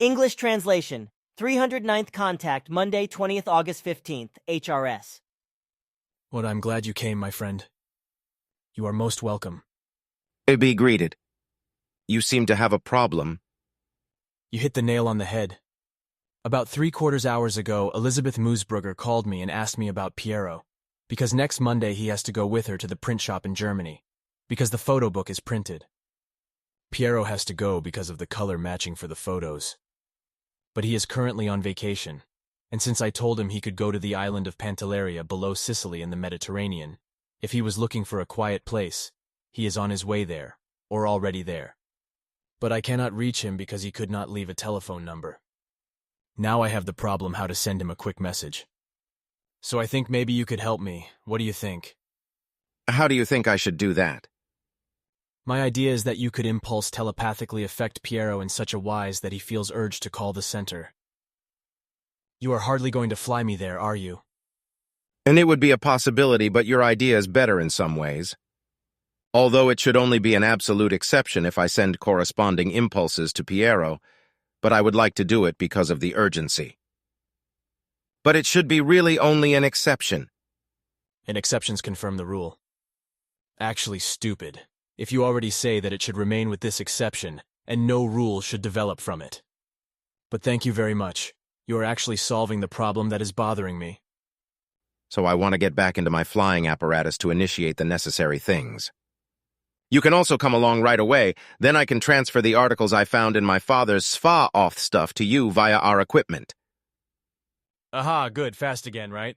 English translation. 309th contact, Monday, 20th August 15th, HRS. Well, I'm glad you came, my friend. You are most welcome. Be greeted. You seem to have a problem. You hit the nail on the head. About 3/4 hours ago, Elizabeth Moosbrugger called me and asked me about Piero, because next Monday he has to go with her to the print shop in Germany, because the photo book is printed. Piero has to go because of the color matching for the photos. But he is currently on vacation, and since I told him he could go to the island of Pantelleria below Sicily in the Mediterranean, if he was looking for a quiet place, he is on his way there, or already there. But I cannot reach him because he could not leave a telephone number. Now I have the problem how to send him a quick message. So I think maybe you could help me. What do you think? How do you think I should do that? My idea is that you could impulse telepathically affect Piero in such a wise that he feels urged to call the center. You are hardly going to fly me there, are you? And it would be a possibility, but your idea is better in some ways. Although it should only be an absolute exception if I send corresponding impulses to Piero, but I would like to do it because of the urgency. But it should be really only an exception. And exceptions confirm the rule. Actually stupid, if you already say that it should remain with this exception, and no rule should develop from it. But thank you very much. You are actually solving the problem that is bothering me. So I want to get back into my flying apparatus to initiate the necessary things. You can also come along right away, then I can transfer the articles I found in my father's Sva-off stuff to you via our equipment. Aha, good, fast again, right?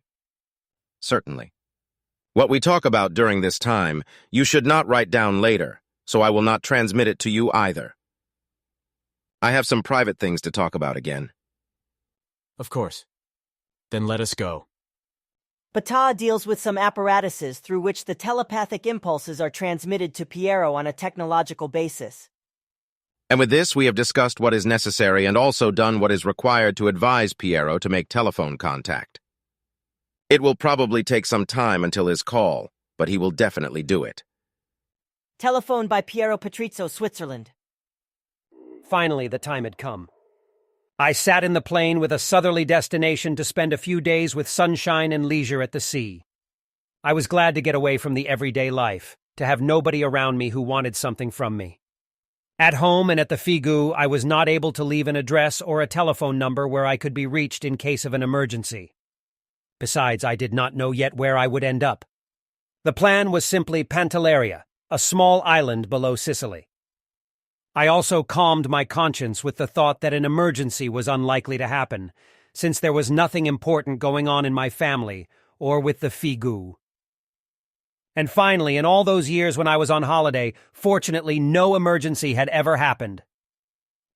Certainly. What we talk about during this time, you should not write down later, so I will not transmit it to you either. I have some private things to talk about again. Of course. Then let us go. Ptaah deals with some apparatuses through which the telepathic impulses are transmitted to Piero on a technological basis. And with this, we have discussed what is necessary and also done what is required to advise Piero to make telephone contact. It will probably take some time until his call, but he will definitely do it. Telephone by Piero Patrizio, Switzerland. Finally, the time had come. I sat in the plane with a southerly destination to spend a few days with sunshine and leisure at the sea. I was glad to get away from the everyday life, to have nobody around me who wanted something from me. At home and at the Figu, I was not able to leave an address or a telephone number where I could be reached in case of an emergency. Besides, I did not know yet where I would end up. The plan was simply Pantelleria, a small island below Sicily. I also calmed my conscience with the thought that an emergency was unlikely to happen, since there was nothing important going on in my family or with the Figu. And finally, in all those years when I was on holiday, fortunately no emergency had ever happened.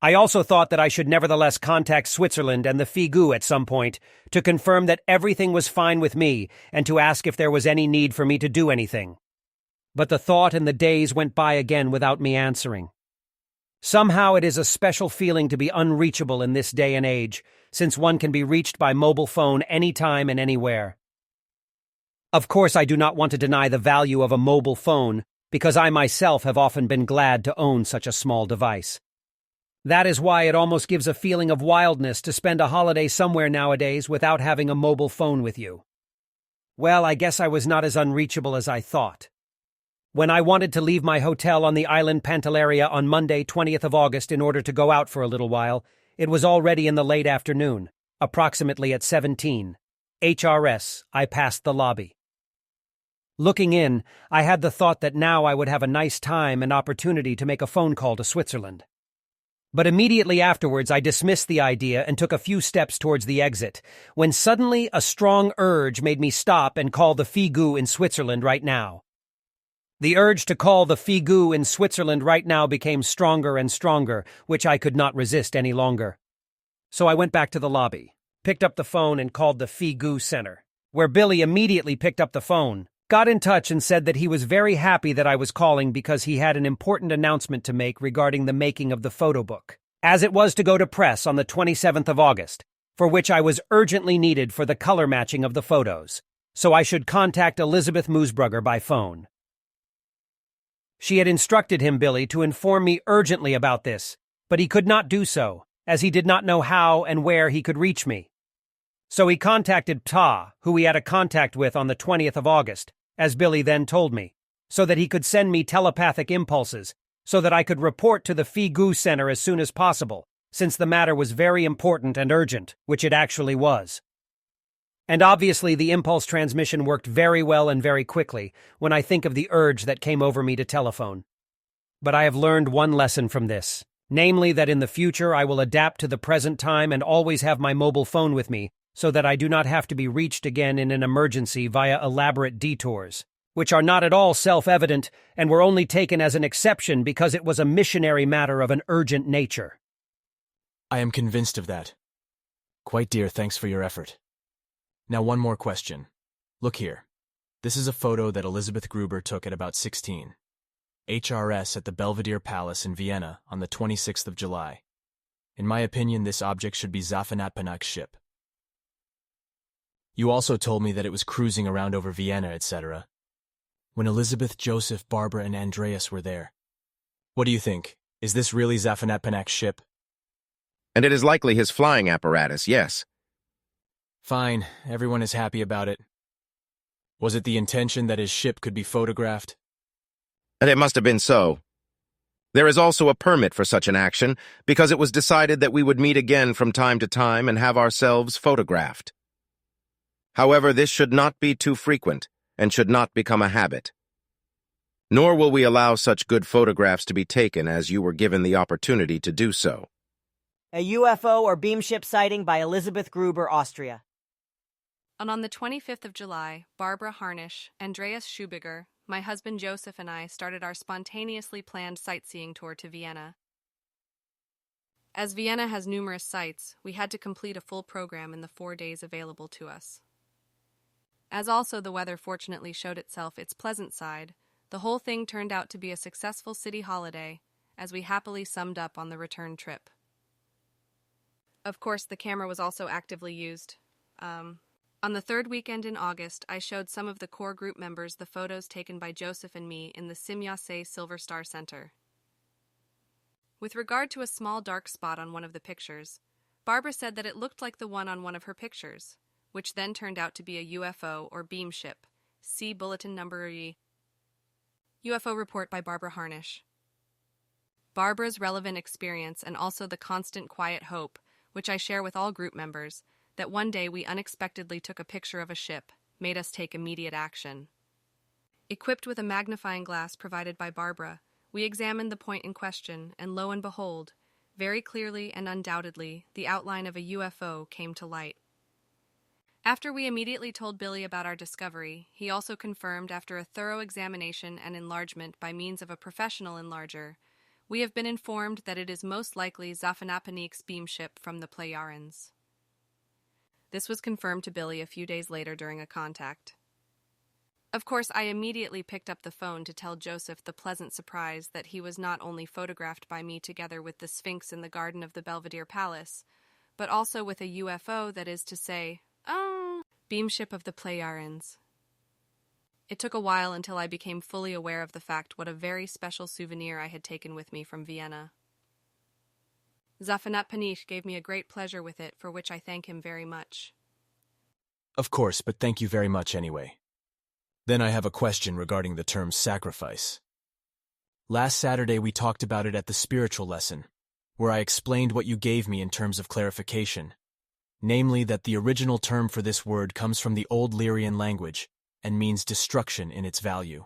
I also thought that I should nevertheless contact Switzerland and the Figu at some point to confirm that everything was fine with me and to ask if there was any need for me to do anything. But the thought and the days went by again without me answering. Somehow it is a special feeling to be unreachable in this day and age, since one can be reached by mobile phone anytime and anywhere. Of course, I do not want to deny the value of a mobile phone, because I myself have often been glad to own such a small device. That is why it almost gives a feeling of wildness to spend a holiday somewhere nowadays without having a mobile phone with you. Well, I guess I was not as unreachable as I thought. When I wanted to leave my hotel on the island Pantelleria on Monday, 20th of August, in order to go out for a little while, it was already in the late afternoon, approximately at 17. HRS, I passed the lobby. Looking in, I had the thought that now I would have a nice time and opportunity to make a phone call to Switzerland. But immediately afterwards, I dismissed the idea and took a few steps towards the exit, when suddenly a strong urge made me stop and call the Figu in Switzerland right now. The urge to call the Figu in Switzerland right now became stronger and stronger, which I could not resist any longer. So I went back to the lobby, picked up the phone and called the Figu Center, where Billy immediately picked up the phone, got in touch and said that he was very happy that I was calling because he had an important announcement to make regarding the making of the photo book, as it was to go to press on the 27th of August, for which I was urgently needed for the color matching of the photos, so I should contact Elizabeth Moosbrugger by phone. She had instructed him, Billy, to inform me urgently about this, but he could not do so, as he did not know how and where he could reach me. So he contacted Ptaah, who he had a contact with on the 20th of August, as Billy then told me, so that he could send me telepathic impulses, so that I could report to the Figu Center as soon as possible, since the matter was very important and urgent, which it actually was. And obviously the impulse transmission worked very well and very quickly when I think of the urge that came over me to telephone. But I have learned one lesson from this, namely that in the future I will adapt to the present time and always have my mobile phone with me so that I do not have to be reached again in an emergency via elaborate detours, which are not at all self-evident and were only taken as an exception because it was a missionary matter of an urgent nature. I am convinced of that. Quite dear, thanks for your effort. Now one more question. Look here. This is a photo that Elizabeth Gruber took at about 16. HRS at the Belvedere Palace in Vienna on the 26th of July. In my opinion, this object should be Zafanatpanak's ship. You also told me that it was cruising around over Vienna, etc. When Elizabeth, Joseph, Barbara, and Andreas were there. What do you think? Is this really Zafanatpanak's ship? And it is likely his flying apparatus, yes. Fine, everyone is happy about it. Was it the intention that his ship could be photographed? And it must have been so. There is also a permit for such an action, because it was decided that we would meet again from time to time and have ourselves photographed. However, this should not be too frequent, and should not become a habit. Nor will we allow such good photographs to be taken as you were given the opportunity to do so. A UFO or beam ship sighting by Elizabeth Gruber, Austria. And on the 25th of July, Barbara Harnisch, Andreas Schubiger, my husband Joseph, and I started our spontaneously planned sightseeing tour to Vienna. As Vienna has numerous sites, we had to complete a full program in the 4 days available to us. As also the weather fortunately showed itself its pleasant side, the whole thing turned out to be a successful city holiday, as we happily summed up on the return trip. Of course, the camera was also actively used. On the third weekend in August, I showed some of the core group members the photos taken by Joseph and me in the Simyase Silver Star Center. With regard to a small dark spot on one of the pictures, Barbara said that it looked like the one on one of her pictures, which then turned out to be a UFO or beam ship. See Bulletin Number E. UFO Report by Barbara Harnisch. Barbara's relevant experience and also the constant quiet hope, which I share with all group members, that one day we unexpectedly took a picture of a ship, made us take immediate action. Equipped with a magnifying glass provided by Barbara, we examined the point in question, and lo and behold, very clearly and undoubtedly, the outline of a UFO came to light. After we immediately told Billy about our discovery, he also confirmed after a thorough examination and enlargement by means of a professional enlarger, we have been informed that it is most likely Zafanatpanak's beam ship from the Plejarans. This was confirmed to Billy a few days later during a contact. Of course, I immediately picked up the phone to tell Joseph the pleasant surprise that he was not only photographed by me together with the Sphinx in the garden of the Belvedere Palace, but also with a UFO, that is to say, beam ship of the Plejarans. It took a while until I became fully aware of the fact what a very special souvenir I had taken with me from Vienna. Zafanatpanak gave me a great pleasure with it, for which I thank him very much. Of course, but thank you very much anyway. Then I have a question regarding the term sacrifice. Last Saturday we talked about it at the spiritual lesson, where I explained what you gave me in terms of clarification, namely that the original term for this word comes from the Old Lyrian language and means destruction in its value.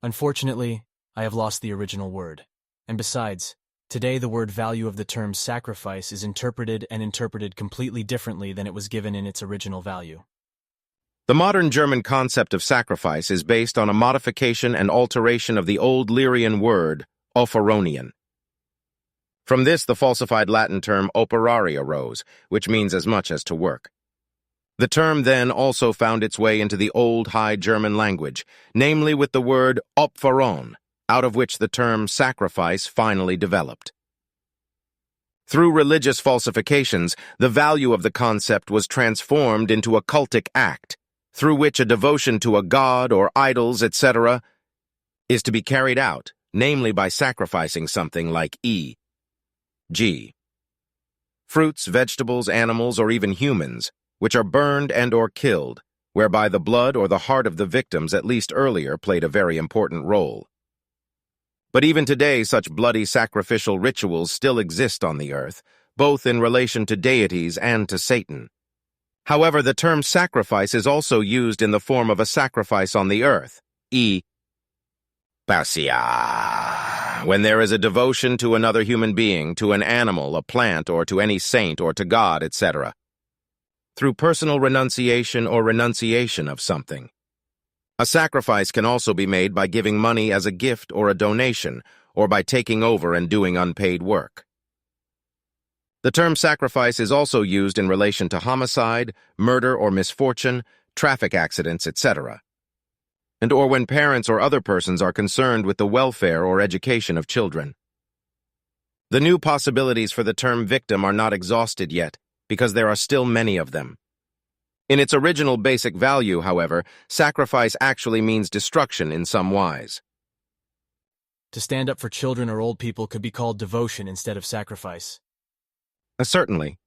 Unfortunately, I have lost the original word, and besides, today the word value of the term sacrifice is interpreted completely differently than it was given in its original value. The modern German concept of sacrifice is based on a modification and alteration of the Old Lyrian word, opheronion. From this, the falsified Latin term operare arose, which means as much as to work. The term then also found its way into the Old High German language, namely with the word opferon, out of which the term sacrifice finally developed. Through religious falsifications, the value of the concept was transformed into a cultic act, through which a devotion to a god or idols, etc., is to be carried out, namely by sacrificing something like E. G. Fruits, vegetables, animals, or even humans, which are burned and/or killed, whereby the blood or the heart of the victims at least earlier played a very important role. But even today, such bloody sacrificial rituals still exist on the earth, both in relation to deities and to Satan. However, the term sacrifice is also used in the form of a sacrifice on the earth, Ptaah, when there is a devotion to another human being, to an animal, a plant, or to any saint, or to God, etc., through personal renunciation or renunciation of something. A sacrifice can also be made by giving money as a gift or a donation, or by taking over and doing unpaid work. The term sacrifice is also used in relation to homicide, murder or misfortune, traffic accidents, etc., or when parents or other persons are concerned with the welfare or education of children. The new possibilities for the term victim are not exhausted yet, because there are still many of them. In its original basic value, however, sacrifice actually means destruction in some wise. To stand up for children or old people could be called devotion instead of sacrifice. Certainly.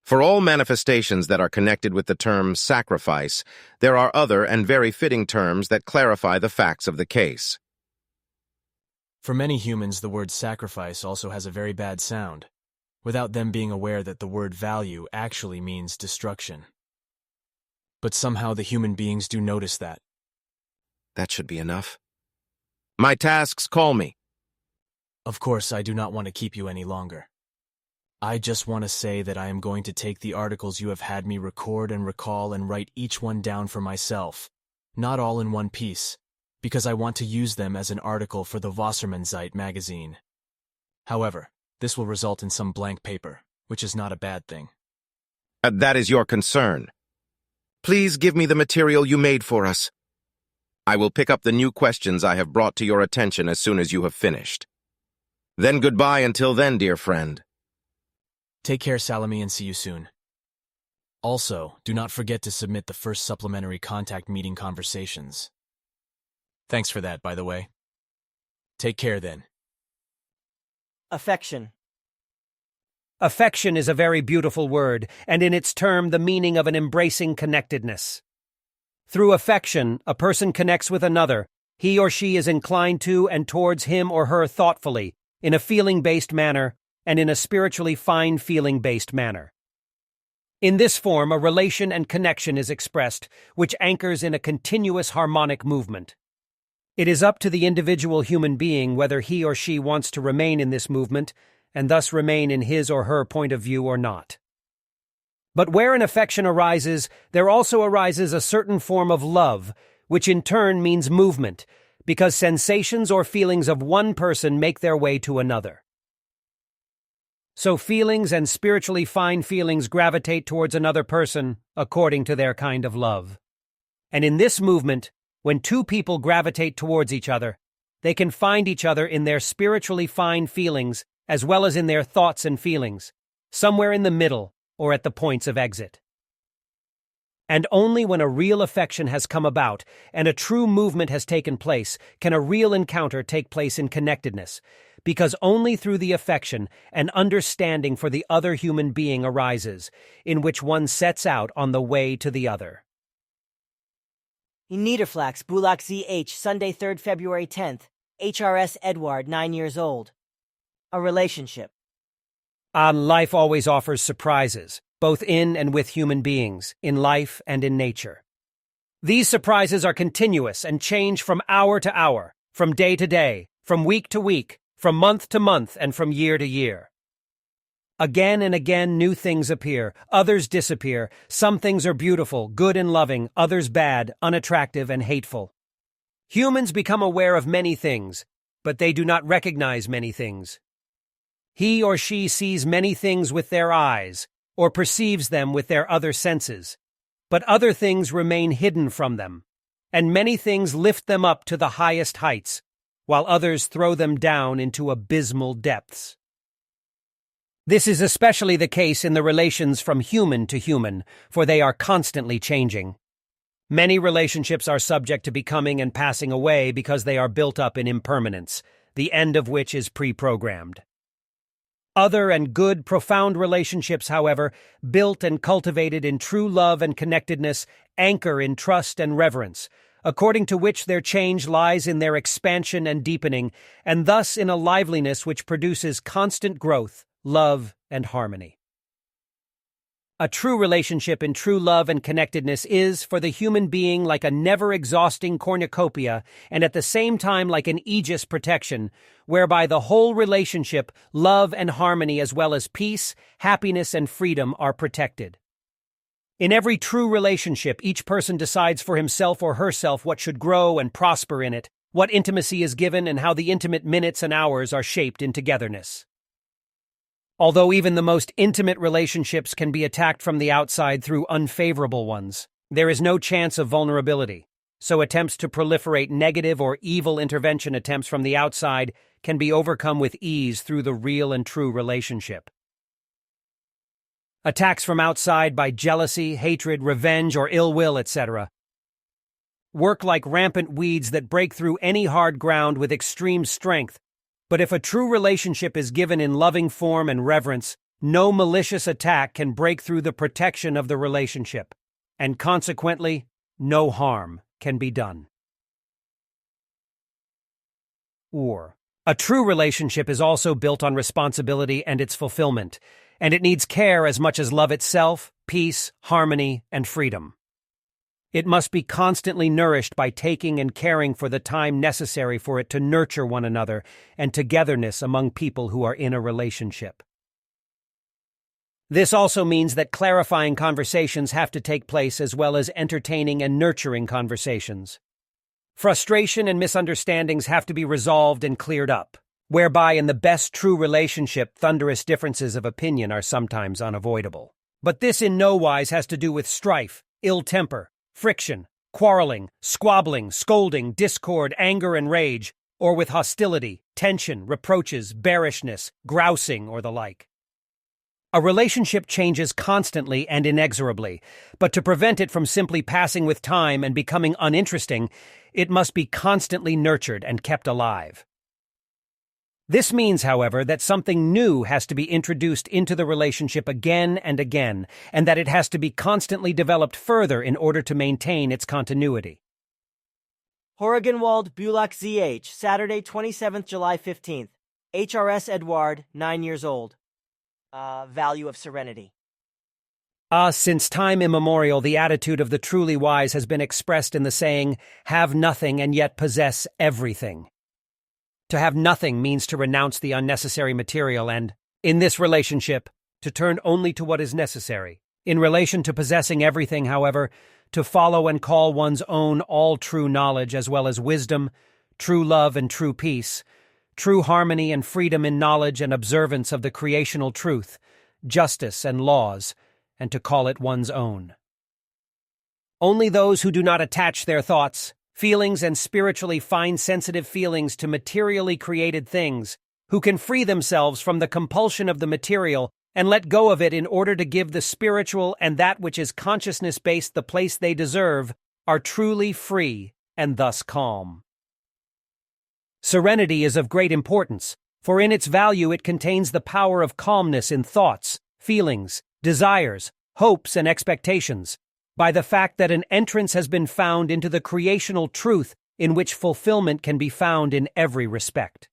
For all manifestations that are connected with the term sacrifice, there are other and very fitting terms that clarify the facts of the case. For many humans, the word sacrifice also has a very bad sound, without them being aware that the word value actually means destruction. But somehow the human beings do notice that. That should be enough. My tasks call me. Of course, I do not want to keep you any longer. I just want to say that I am going to take the articles you have had me record and recall and write each one down for myself, not all in one piece, because I want to use them as an article for the Wassermannszeit magazine. However, this will result in some blank paper, which is not a bad thing. That is your concern. Please give me the material you made for us. I will pick up the new questions I have brought to your attention as soon as you have finished. Then goodbye until then, dear friend. Take care, Salome, and see you soon. Also, do not forget to submit the first supplementary contact meeting conversations. Thanks for that, by the way. Take care, then. Affection. Affection is a very beautiful word, and in its term the meaning of an embracing connectedness. Through affection, a person connects with another. He or she is inclined to and towards him or her thoughtfully, in a feeling-based manner, and in a spiritually fine feeling-based manner. In this form, a relation and connection is expressed, which anchors in a continuous harmonic movement. It is up to the individual human being whether he or she wants to remain in this movement, and thus remain in his or her point of view or not. But where an affection arises, there also arises a certain form of love, which in turn means movement, because sensations or feelings of one person make their way to another. So feelings and spiritually fine feelings gravitate towards another person according to their kind of love. And in this movement, when two people gravitate towards each other, they can find each other in their spiritually fine feelings as well as in their thoughts and feelings, somewhere in the middle or at the points of exit. And only when a real affection has come about and a true movement has taken place can a real encounter take place in connectedness, because only through the affection an understanding for the other human being arises, in which one sets out on the way to the other. In Niederflax, Bulak ZH, Sunday, 3rd February 10th. HRS Edward, 9 years old. A relationship. Life always offers surprises, both in and with human beings, in life and in nature. These surprises are continuous and change from hour to hour, from day to day, from week to week, from month to month, and from year to year. Again and again new things appear, others disappear. Some things are beautiful, good and loving, others bad, unattractive and hateful. Humans become aware of many things, but they do not recognize many things. He or she sees many things with their eyes, or perceives them with their other senses, but other things remain hidden from them, and many things lift them up to the highest heights, while others throw them down into abysmal depths. This is especially the case in the relations from human to human, for they are constantly changing. Many relationships are subject to becoming and passing away because they are built up in impermanence, the end of which is pre-programmed. Other and good, profound relationships, however, built and cultivated in true love and connectedness, anchor in trust and reverence, according to which their change lies in their expansion and deepening, and thus in a liveliness which produces constant growth, love, and harmony. A true relationship in true love and connectedness is, for the human being, like a never-exhausting cornucopia, and at the same time like an aegis protection, whereby the whole relationship, love and harmony as well as peace, happiness and freedom are protected. In every true relationship, each person decides for himself or herself what should grow and prosper in it, what intimacy is given, and how the intimate minutes and hours are shaped in togetherness. Although even the most intimate relationships can be attacked from the outside through unfavorable ones, there is no chance of vulnerability, so attempts to proliferate negative or evil intervention attempts from the outside can be overcome with ease through the real and true relationship. Attacks from outside by jealousy, hatred, revenge, or ill will, etc., work like rampant weeds that break through any hard ground with extreme strength. But if a true relationship is given in loving form and reverence, no malicious attack can break through the protection of the relationship, and consequently, no harm can be done. A true relationship is also built on responsibility and its fulfillment, and it needs care as much as love itself, peace, harmony, and freedom. It must be constantly nourished by taking and caring for the time necessary for it to nurture one another and togetherness among people who are in a relationship. This also means that clarifying conversations have to take place as well as entertaining and nurturing conversations. Frustration and misunderstandings have to be resolved and cleared up, whereby in the best true relationship thunderous differences of opinion are sometimes unavoidable. But this in no wise has to do with strife, ill temper, friction, quarreling, squabbling, scolding, discord, anger, and rage, or with hostility, tension, reproaches, bearishness, grousing, or the like. A relationship changes constantly and inexorably, but to prevent it from simply passing with time and becoming uninteresting, it must be constantly nurtured and kept alive. This means, however, that something new has to be introduced into the relationship again and again, and that it has to be constantly developed further in order to maintain its continuity. Horrigenwald Bulak ZH, Saturday, 27th July 15th. HRS Edward, 9 years old. Value of serenity. Since time immemorial, the attitude of the truly wise has been expressed in the saying, "Have nothing and yet possess everything." To have nothing means to renounce the unnecessary material and, in this relationship, to turn only to what is necessary. In relation to possessing everything, however, to follow and call one's own all true knowledge as well as wisdom, true love and true peace, true harmony and freedom in knowledge and observance of the creational truth, justice and laws, and to call it one's own. Only those who do not attach their thoughts, feelings, and spiritually fine sensitive feelings to materially created things, who can free themselves from the compulsion of the material and let go of it in order to give the spiritual and that which is consciousness-based the place they deserve, are truly free and thus calm. Serenity is of great importance, for in its value it contains the power of calmness in thoughts, feelings, desires, hopes, and expectations, by the fact that an entrance has been found into the creational truth in which fulfillment can be found in every respect.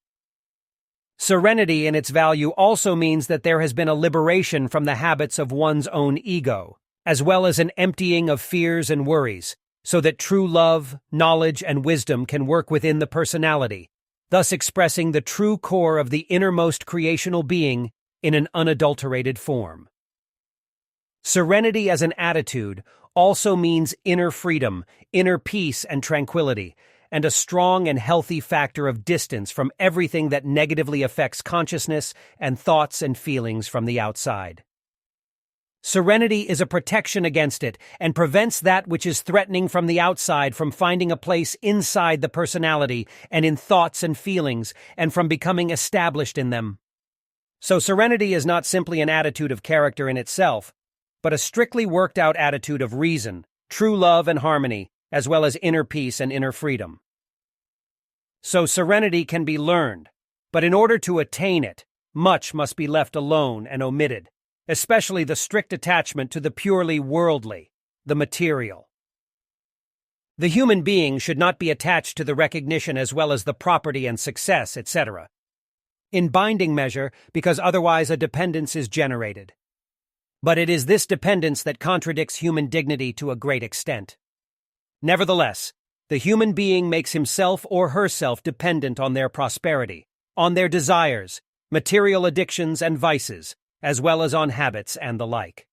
Serenity in its value also means that there has been a liberation from the habits of one's own ego, as well as an emptying of fears and worries, so that true love, knowledge, and wisdom can work within the personality, thus expressing the true core of the innermost creational being in an unadulterated form. Serenity as an attitude also means inner freedom, inner peace and tranquility, and a strong and healthy factor of distance from everything that negatively affects consciousness and thoughts and feelings from the outside. Serenity is a protection against it and prevents that which is threatening from the outside from finding a place inside the personality and in thoughts and feelings and from becoming established in them. So serenity is not simply an attitude of character in itself, but a strictly worked-out attitude of reason, true love and harmony, as well as inner peace and inner freedom. So serenity can be learned, but in order to attain it, much must be left alone and omitted, especially the strict attachment to the purely worldly, the material. The human being should not be attached to the recognition as well as the property and success, etc. in binding measure, because otherwise a dependence is generated. But it is this dependence that contradicts human dignity to a great extent. Nevertheless, the human being makes himself or herself dependent on their prosperity, on their desires, material addictions and vices, as well as on habits and the like.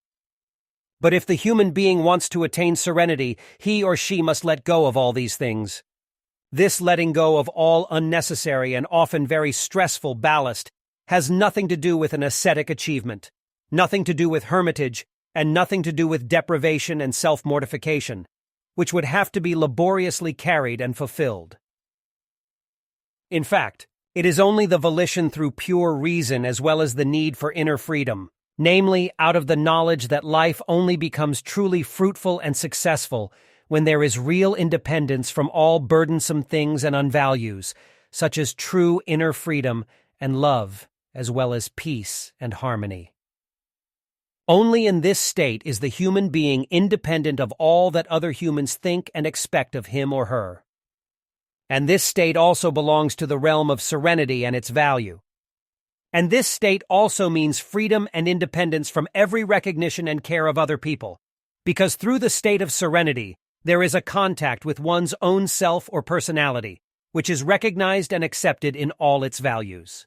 But if the human being wants to attain serenity, he or she must let go of all these things. This letting go of all unnecessary and often very stressful ballast has nothing to do with an ascetic achievement, nothing to do with hermitage, and nothing to do with deprivation and self-mortification, which would have to be laboriously carried and fulfilled. In fact, it is only the volition through pure reason as well as the need for inner freedom, namely out of the knowledge that life only becomes truly fruitful and successful when there is real independence from all burdensome things and unvalues, such as true inner freedom and love, as well as peace and harmony. Only in this state is the human being independent of all that other humans think and expect of him or her. And this state also belongs to the realm of serenity and its value. And this state also means freedom and independence from every recognition and care of other people, because through the state of serenity, there is a contact with one's own self or personality, which is recognized and accepted in all its values.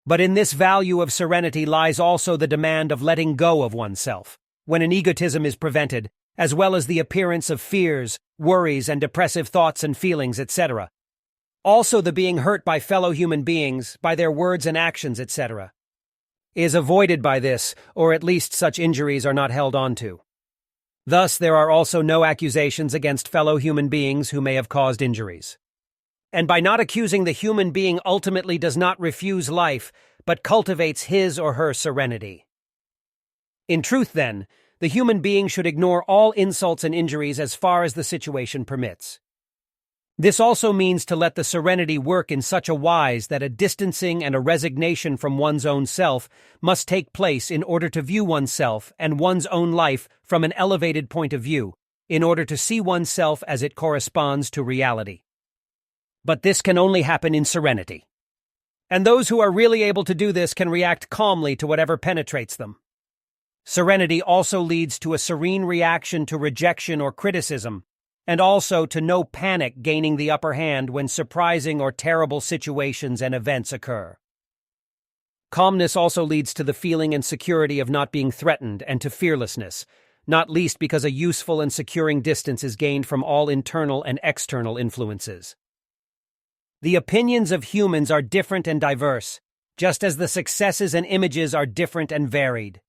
But in this value of serenity lies also the demand of letting go of oneself, when an egotism is prevented, as well as the appearance of fears, worries, and depressive thoughts and feelings, etc. Also the being hurt by fellow human beings, by their words and actions, etc. is avoided by this, or at least such injuries are not held on to. Thus, there are also no accusations against fellow human beings who may have caused injuries. And by not accusing, the human being ultimately does not refuse life, but cultivates his or her serenity. In truth, then, the human being should ignore all insults and injuries as far as the situation permits. This also means to let the serenity work in such a wise that a distancing and a resignation from one's own self must take place in order to view oneself and one's own life from an elevated point of view, in order to see oneself as it corresponds to reality. But this can only happen in serenity. And those who are really able to do this can react calmly to whatever penetrates them. Serenity also leads to a serene reaction to rejection or criticism, and also to no panic gaining the upper hand when surprising or terrible situations and events occur. Calmness also leads to the feeling and security of not being threatened and to fearlessness, not least because a useful and securing distance is gained from all internal and external influences. The opinions of humans are different and diverse, just as the successes and images are different and varied.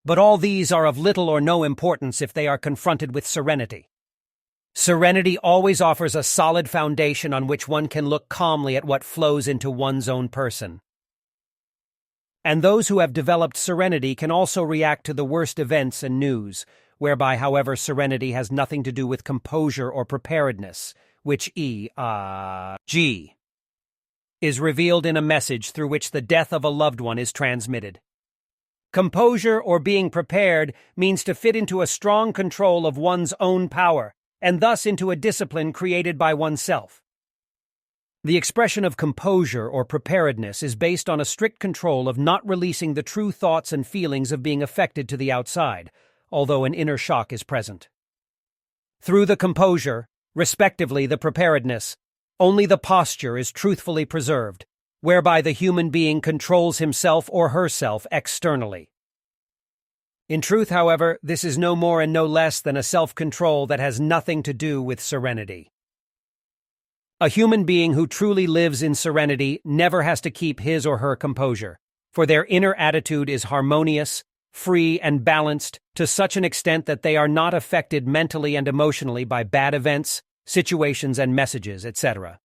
But all these are of little or no importance if they are confronted with serenity. Serenity always offers a solid foundation on which one can look calmly at what flows into one's own person. And those who have developed serenity can also react to the worst events and news, whereby, however, serenity has nothing to do with composure or preparedness, which is revealed in a message through which the death of a loved one is transmitted. Composure or being prepared means to fit into a strong control of one's own power, and thus into a discipline created by oneself. The expression of composure or preparedness is based on a strict control of not releasing the true thoughts and feelings of being affected to the outside, although an inner shock is present. Through the composure, respectively the preparedness, only the posture is truthfully preserved, whereby the human being controls himself or herself externally. In truth, however, this is no more and no less than a self-control that has nothing to do with serenity. A human being who truly lives in serenity never has to keep his or her composure, for their inner attitude is harmonious, free, and balanced to such an extent that they are not affected mentally and emotionally by bad events, situations, and messages, etc.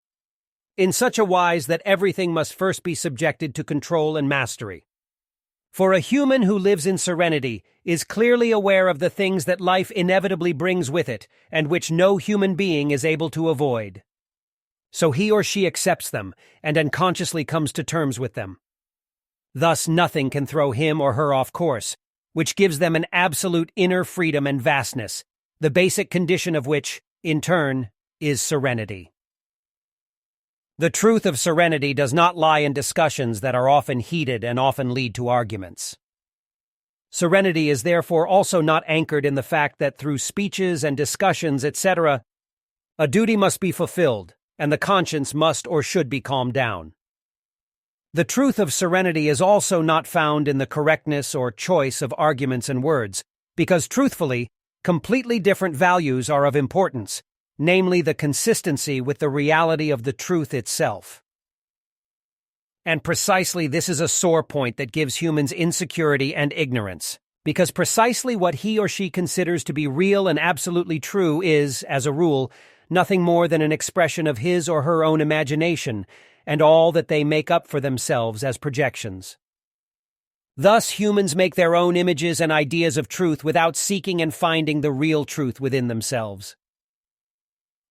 In such a wise that everything must first be subjected to control and mastery. For a human who lives in serenity is clearly aware of the things that life inevitably brings with it and which no human being is able to avoid. So he or she accepts them and unconsciously comes to terms with them, Thus nothing can throw him or her off course, which gives them an absolute inner freedom and vastness, the basic condition of which, in turn, is serenity. The truth of serenity does not lie in discussions that are often heated and often lead to arguments. Serenity is therefore also not anchored in the fact that through speeches and discussions, etc., a duty must be fulfilled, and the conscience must or should be calmed down. The truth of serenity is also not found in the correctness or choice of arguments and words, because truthfully, completely different values are of importance, namely the consistency with the reality of the truth itself. And precisely this is a sore point that gives humans insecurity and ignorance, because precisely what he or she considers to be real and absolutely true is, as a rule, nothing more than an expression of his or her own imagination, and all that they make up for themselves as projections. Thus, humans make their own images and ideas of truth without seeking and finding the real truth within themselves.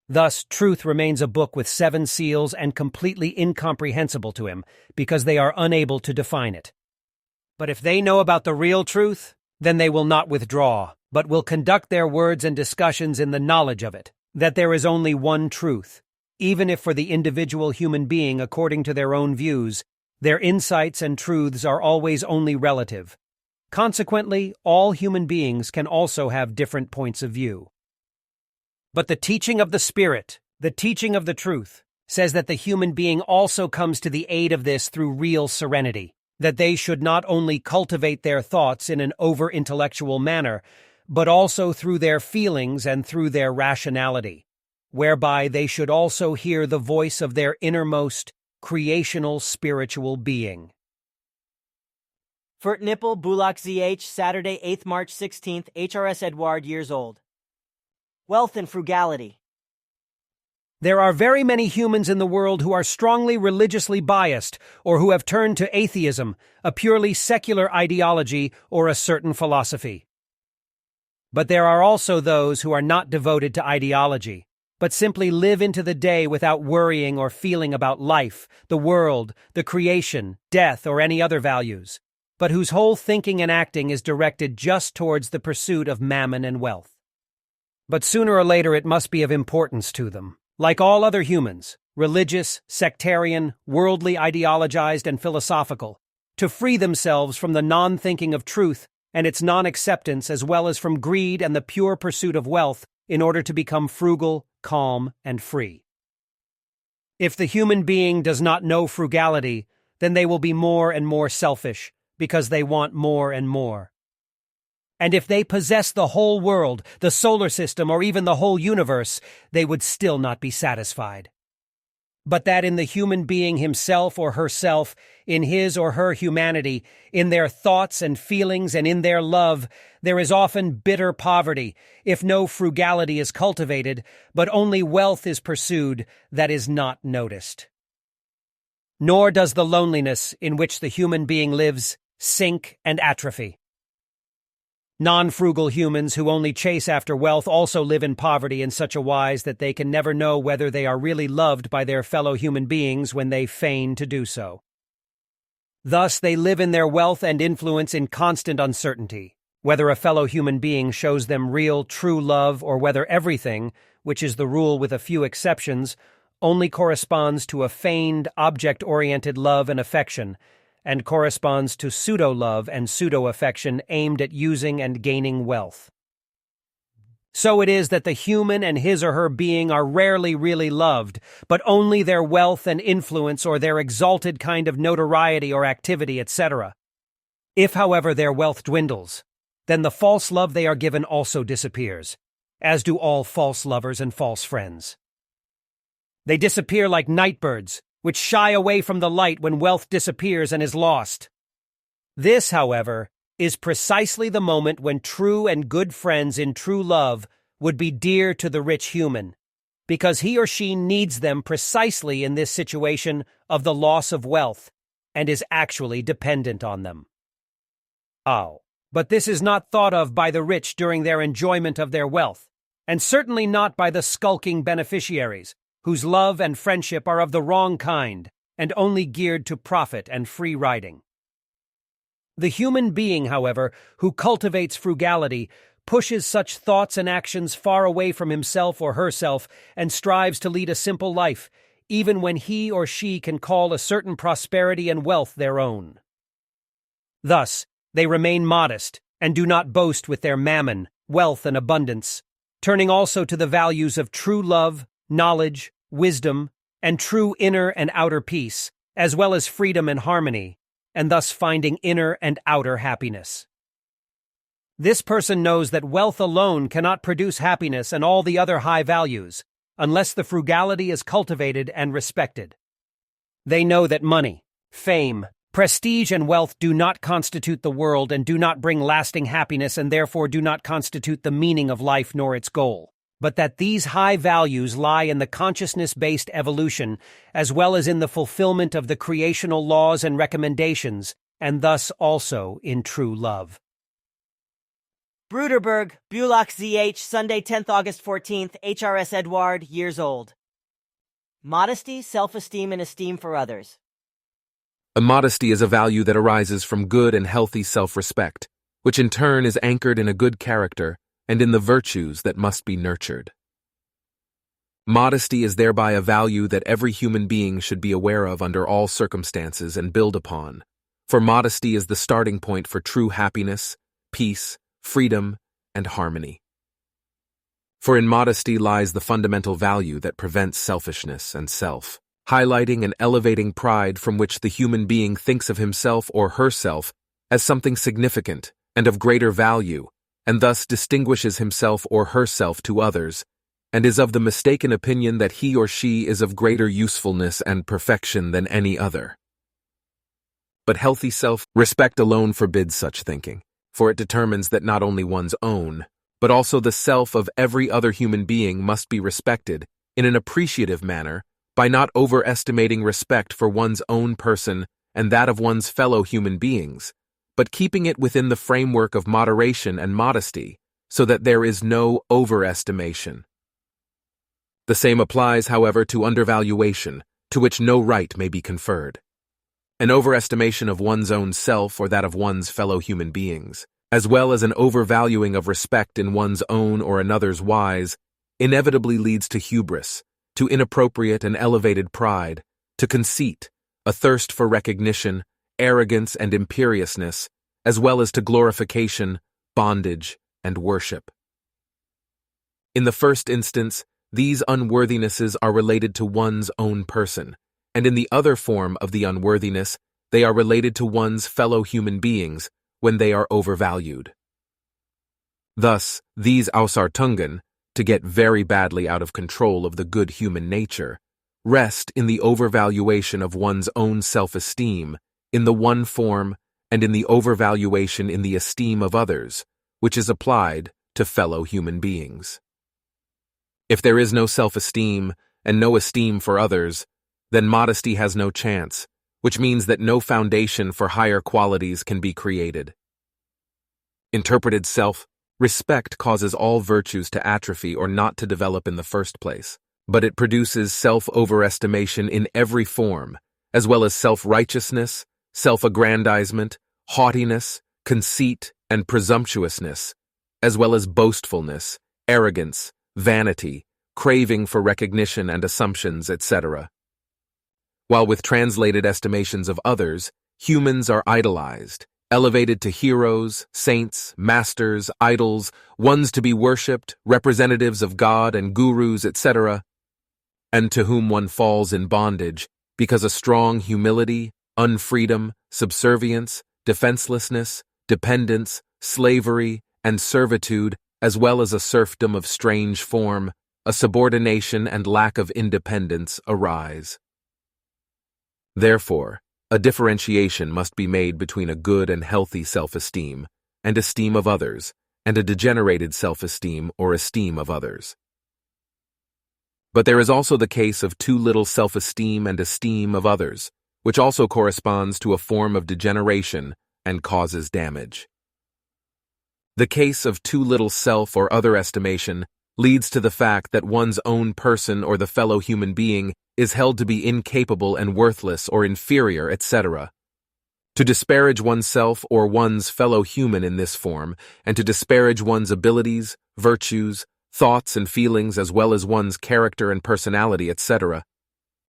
Thus, truth remains a book with 7 seals and completely incomprehensible to him, because they are unable to define it. But if they know about the real truth, then they will not withdraw, but will conduct their words and discussions in the knowledge of it, that there is only one truth, even if for the individual human being, according to their own views, their insights and truths are always only relative. Consequently, all human beings can also have different points of view. But the teaching of the Spirit, the teaching of the truth, says that the human being also comes to the aid of this through real serenity, that they should not only cultivate their thoughts in an over-intellectual manner, but also through their feelings and through their rationality, whereby they should also hear the voice of their innermost, creational spiritual being. Fert Nipple, Bulak ZH, Saturday, 8th March 16th, HRS Edward, years old. Wealth and frugality. There are very many humans in the world who are strongly religiously biased, or who have turned to atheism, a purely secular ideology or a certain philosophy. But there are also those who are not devoted to ideology, but simply live into the day without worrying or feeling about life, the world, the creation, death, or any other values, but whose whole thinking and acting is directed just towards the pursuit of mammon and wealth. But sooner or later it must be of importance to them, like all other humans, religious, sectarian, worldly ideologized, and philosophical, to free themselves from the non-thinking of truth and its non-acceptance, as well as from greed and the pure pursuit of wealth, in order to become frugal, calm, and free. If the human being does not know frugality, then they will be more and more selfish, because they want more and more. And if they possess the whole world, the solar system, or even the whole universe, they would still not be satisfied. But that in the human being himself or herself, in his or her humanity, in their thoughts and feelings and in their love, there is often bitter poverty, if no frugality is cultivated, but only wealth is pursued that is not noticed. Nor does the loneliness in which the human being lives sink and atrophy. Non-frugal humans who only chase after wealth also live in poverty in such a wise that they can never know whether they are really loved by their fellow human beings when they feign to do so. Thus they live in their wealth and influence in constant uncertainty, whether a fellow human being shows them real, true love, or whether everything, which is the rule with a few exceptions, only corresponds to a feigned, object-oriented love and affection, and corresponds to pseudo-love and pseudo-affection aimed at using and gaining wealth. So it is that the human and his or her being are rarely really loved, but only their wealth and influence or their exalted kind of notoriety or activity, etc. If, however, their wealth dwindles, then the false love they are given also disappears, as do all false lovers and false friends. They disappear like nightbirds, which shy away from the light when wealth disappears and is lost. This, however, is precisely the moment when true and good friends in true love would be dear to the rich human, because he or she needs them precisely in this situation of the loss of wealth, and is actually dependent on them. But this is not thought of by the rich during their enjoyment of their wealth, and certainly not by the skulking beneficiaries, whose love and friendship are of the wrong kind, and only geared to profit and free riding. The human being, however, who cultivates frugality, pushes such thoughts and actions far away from himself or herself and strives to lead a simple life, even when he or she can call a certain prosperity and wealth their own. Thus, they remain modest and do not boast with their mammon, wealth, and abundance, turning also to the values of true love, knowledge, wisdom, and true inner and outer peace, as well as freedom and harmony, and thus finding inner and outer happiness. This person knows that wealth alone cannot produce happiness and all the other high values, unless the frugality is cultivated and respected. They know that money, fame, prestige, and wealth do not constitute the world and do not bring lasting happiness and therefore do not constitute the meaning of life nor its goal, but that these high values lie in the consciousness-based evolution as well as in the fulfillment of the creational laws and recommendations, and thus also in true love. Bruderberg, Bullock ZH, Sunday, 10th August 14th, HRS Edward, years old. Modesty, self-esteem, and esteem for others. A modesty is a value that arises from good and healthy self-respect, which in turn is anchored in a good character and in the virtues that must be nurtured. Modesty is thereby a value that every human being should be aware of under all circumstances and build upon, for modesty is the starting point for true happiness, peace, freedom, and harmony. For in modesty lies the fundamental value that prevents selfishness and self, highlighting and elevating pride from which the human being thinks of himself or herself as something significant and of greater value, and thus distinguishes himself or herself to others, and is of the mistaken opinion that he or she is of greater usefulness and perfection than any other. But healthy self-respect alone forbids such thinking, for it determines that not only one's own, but also the self of every other human being must be respected in an appreciative manner by not overestimating respect for one's own person and that of one's fellow human beings, but keeping it within the framework of moderation and modesty so that there is no overestimation. The same applies, however, to undervaluation, to which no right may be conferred. An overestimation of one's own self or that of one's fellow human beings, as well as an overvaluing of respect in one's own or another's wise, inevitably leads to hubris, to inappropriate and elevated pride, to conceit, a thirst for recognition, arrogance and imperiousness, as well as to glorification, bondage, and worship. In the first instance, these unworthinesses are related to one's own person, and in the other form of the unworthiness, they are related to one's fellow human beings when they are overvalued. Thus, these Ausartungen, to get very badly out of control of the good human nature, rest in the overvaluation of one's own self-esteem in the one form and in the overvaluation in the esteem of others, which is applied to fellow human beings. If there is no self-esteem and no esteem for others, then modesty has no chance, which means that no foundation for higher qualities can be created. Interpreted self-respect causes all virtues to atrophy or not to develop in the first place, but it produces self-overestimation in every form, as well as self-righteousness, self-aggrandizement, haughtiness, conceit, and presumptuousness, as well as boastfulness, arrogance, vanity, craving for recognition and assumptions, etc. While with translated estimations of others, humans are idolized, elevated to heroes, saints, masters, idols, ones to be worshipped, representatives of God and gurus, etc., and to whom one falls in bondage because a strong humility, unfreedom, subservience, defenselessness, dependence, slavery, and servitude, as well as a serfdom of strange form, a subordination and lack of independence arise. Therefore, a differentiation must be made between a good and healthy self-esteem and esteem of others, and a degenerated self-esteem or esteem of others. But there is also the case of too little self-esteem and esteem of others, which also corresponds to a form of degeneration and causes damage. The case of too little self or other estimation leads to the fact that one's own person or the fellow human being is held to be incapable and worthless or inferior, etc. To disparage oneself or one's fellow human in this form, and to disparage one's abilities, virtues, thoughts and feelings as well as one's character and personality, etc.,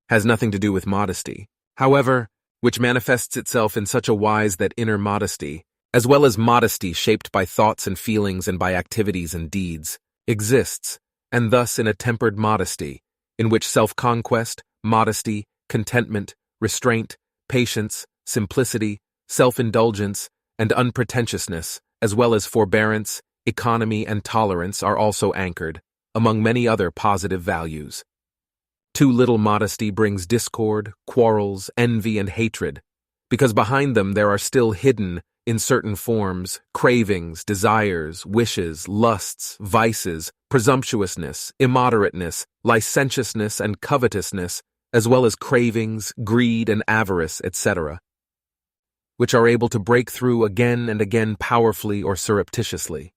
has nothing to do with modesty. However, which manifests itself in such a wise that inner modesty, as well as modesty shaped by thoughts and feelings and by activities and deeds, exists, and thus in a tempered modesty, in which self-conquest, modesty, contentment, restraint, patience, simplicity, self-indulgence, and unpretentiousness, as well as forbearance, economy, and tolerance are also anchored, among many other positive values. Too little modesty brings discord, quarrels, envy, and hatred, because behind them there are still hidden, in certain forms, cravings, desires, wishes, lusts, vices, presumptuousness, immoderateness, licentiousness, and covetousness, as well as cravings, greed, and avarice, etc., which are able to break through again and again powerfully or surreptitiously.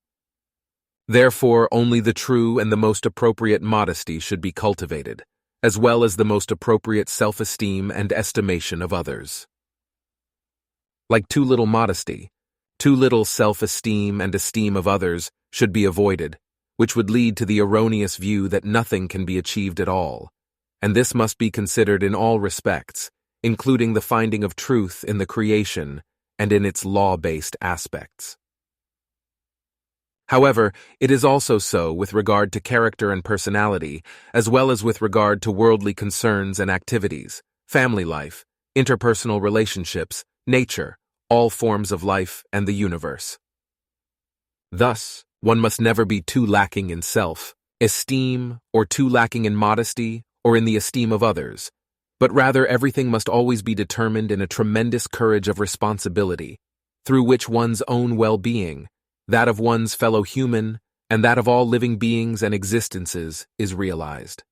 Therefore, only the true and the most appropriate modesty should be cultivated, as well as the most appropriate self-esteem and estimation of others. Like too little modesty, too little self-esteem and esteem of others should be avoided, which would lead to the erroneous view that nothing can be achieved at all, and this must be considered in all respects, including the finding of truth in the creation and in its law-based aspects. However, it is also so with regard to character and personality, as well as with regard to worldly concerns and activities, family life, interpersonal relationships, nature, all forms of life, and the universe. Thus, one must never be too lacking in self-esteem, or too lacking in modesty, or in the esteem of others, but rather everything must always be determined in a tremendous courage of responsibility, through which one's own well-being, that of one's fellow human, and that of all living beings and existences is realized.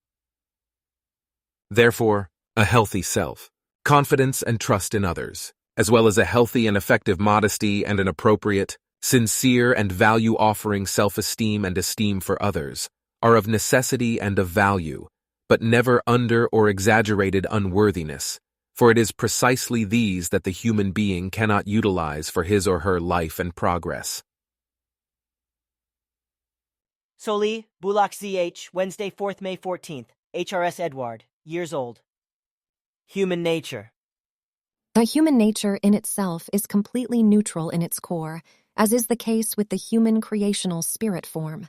Therefore, a healthy self, confidence and trust in others, as well as a healthy and effective modesty and an appropriate, sincere and value-offering self-esteem and esteem for others, are of necessity and of value, but never under or exaggerated unworthiness, for it is precisely these that the human being cannot utilize for his or her life and progress. Soli, Bulak ZH, Wednesday, 4th May 14th, HRS Edward, years old. Human nature. The human nature in itself is completely neutral in its core, as is the case with the human creational spirit form.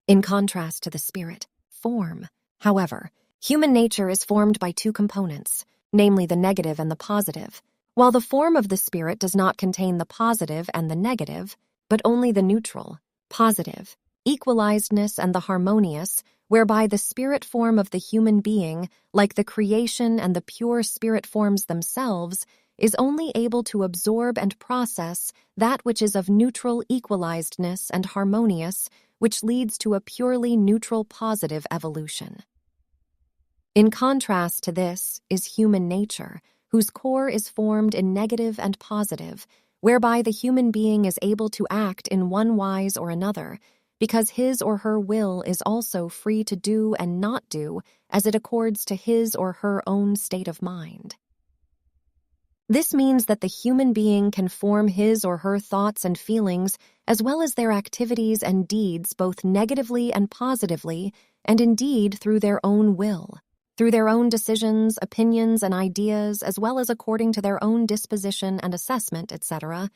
In contrast to the spirit form, however, human nature is formed by two components, namely the negative and the positive, while the form of the spirit does not contain the positive and the negative, but only the neutral, positive, equalizedness and the harmonious, whereby the spirit form of the human being, like the creation and the pure spirit forms themselves, is only able to absorb and process that which is of neutral equalizedness and harmonious, which leads to a purely neutral positive evolution. In contrast to this is human nature, whose core is formed in negative and positive, whereby the human being is able to act in one wise or another, because his or her will is also free to do and not do as it accords to his or her own state of mind. This means that the human being can form his or her thoughts and feelings as well as their activities and deeds both negatively and positively, and indeed through their own will, through their own decisions, opinions, and ideas, as well as according to their own disposition and assessment, etc.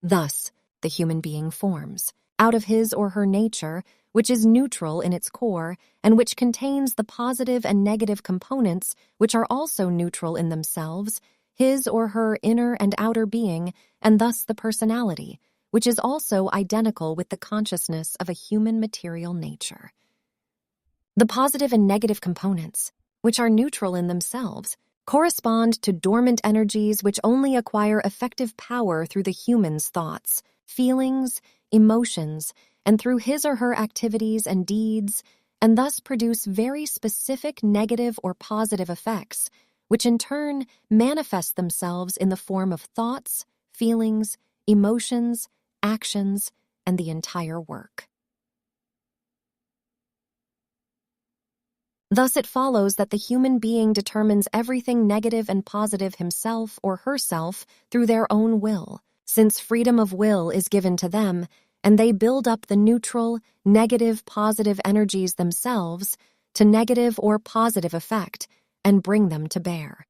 Thus, the human being forms, out of his or her nature, which is neutral in its core, and which contains the positive and negative components, which are also neutral in themselves, his or her inner and outer being, and thus the personality, which is also identical with the consciousness of a human material nature. The positive and negative components, which are neutral in themselves, correspond to dormant energies which only acquire effective power through the human's thoughts, feelings, emotions, and through his or her activities and deeds, and thus produce very specific negative or positive effects, which in turn manifest themselves in the form of thoughts, feelings, emotions, actions, and the entire work. Thus it follows that the human being determines everything negative and positive himself or herself through their own will, since freedom of will is given to them, and they build up the neutral, negative, positive energies themselves to negative or positive effect and bring them to bear.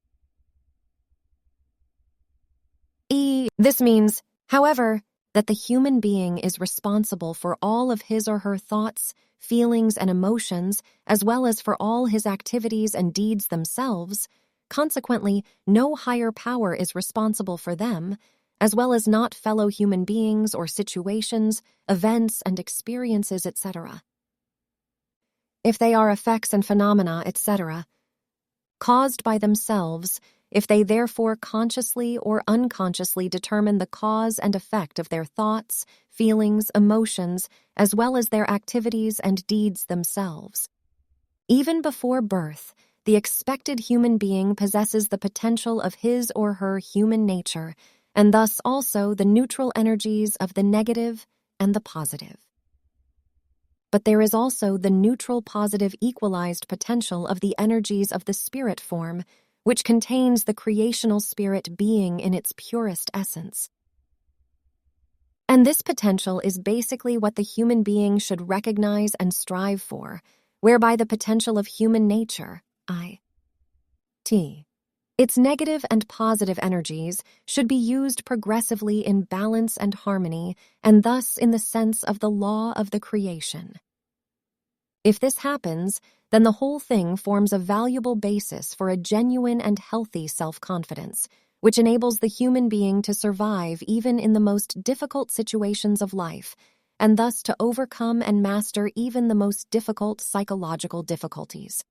This means, however, that the human being is responsible for all of his or her thoughts, feelings, and emotions, as well as for all his activities and deeds themselves. Consequently, no higher power is responsible for them, as well as not fellow human beings or situations, events, and experiences, etc. If they are effects and phenomena, etc., caused by themselves, if they therefore consciously or unconsciously determine the cause and effect of their thoughts, feelings, emotions, as well as their activities and deeds themselves. Even before birth, the expected human being possesses the potential of his or her human nature, and thus also the neutral energies of the negative and the positive. But there is also the neutral positive equalized potential of the energies of the spirit form, which contains the creational spirit being in its purest essence. And this potential is basically what the human being should recognize and strive for, whereby the potential of human nature, its negative and positive energies, should be used progressively in balance and harmony, and thus in the sense of the law of the creation. If this happens, then the whole thing forms a valuable basis for a genuine and healthy self-confidence, which enables the human being to survive even in the most difficult situations of life, and thus to overcome and master even the most difficult psychological difficulties.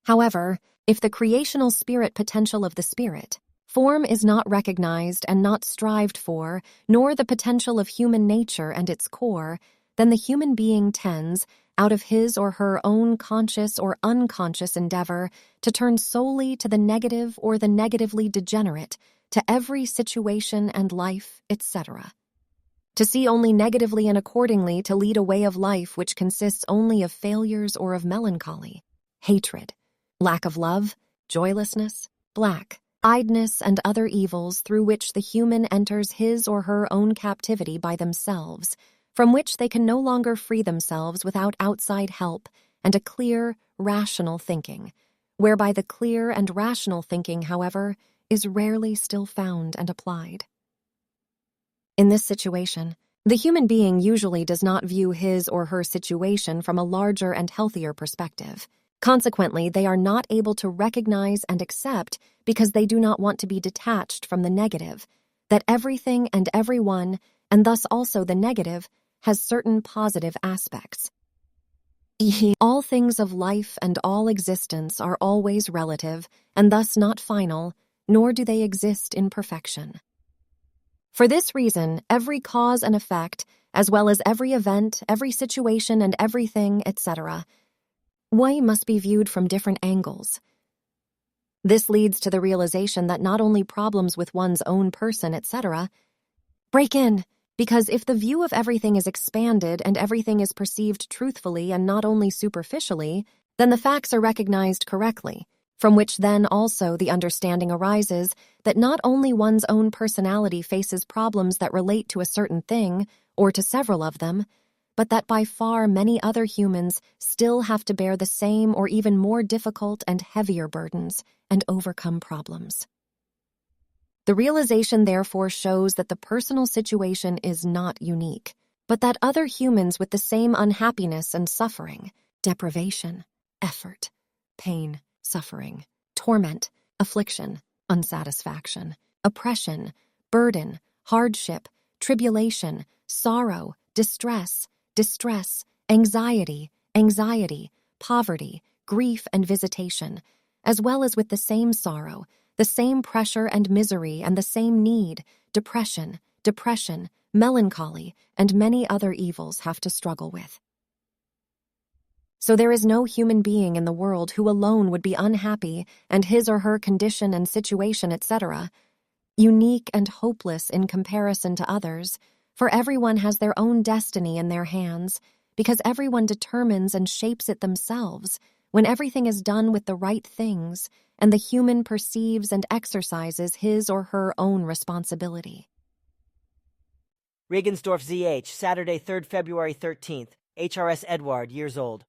However, if the creational spirit potential of the spirit form is not recognized and not strived for, nor the potential of human nature and its core, then the human being tends, out of his or her own conscious or unconscious endeavor, to turn solely to the negative or the negatively degenerate, to every situation and life, etc. To see only negatively and accordingly to lead a way of life which consists only of failures or of melancholy, hatred, lack of love, joylessness, black-eyedness, and other evils through which the human enters his or her own captivity by themselves, from which they can no longer free themselves without outside help and a clear, rational thinking, whereby the clear and rational thinking, however, is rarely still found and applied. In this situation, the human being usually does not view his or her situation from a larger and healthier perspective. Consequently, they are not able to recognize and accept, because they do not want to be detached from the negative, that everything and everyone, and thus also the negative, has certain positive aspects. All things of life and all existence are always relative, and thus not final, nor do they exist in perfection. For this reason, every cause and effect, as well as every event, every situation, and everything, etc., must be viewed from different angles. This leads to the realization that not only problems with one's own person, etc., break in, because if the view of everything is expanded and everything is perceived truthfully and not only superficially, then the facts are recognized correctly, from which then also the understanding arises that not only one's own personality faces problems that relate to a certain thing, or to several of them, but that by far many other humans still have to bear the same or even more difficult and heavier burdens and overcome problems. The realization therefore shows that the personal situation is not unique, but that other humans with the same unhappiness and suffering, deprivation, effort, pain, suffering, torment, affliction, unsatisfaction, oppression, burden, hardship, tribulation, sorrow, distress, anxiety, poverty, grief, and visitation, as well as with the same sorrow, the same pressure and misery, and the same need, depression, melancholy, and many other evils have to struggle with. So there is no human being in the world who alone would be unhappy and his or her condition and situation, etc., unique and hopeless in comparison to others, for everyone has their own destiny in their hands, because everyone determines and shapes it themselves when everything is done with the right things and the human perceives and exercises his or her own responsibility. Regensdorf ZH, Saturday, 3rd February 13th. HRS Edward, years old.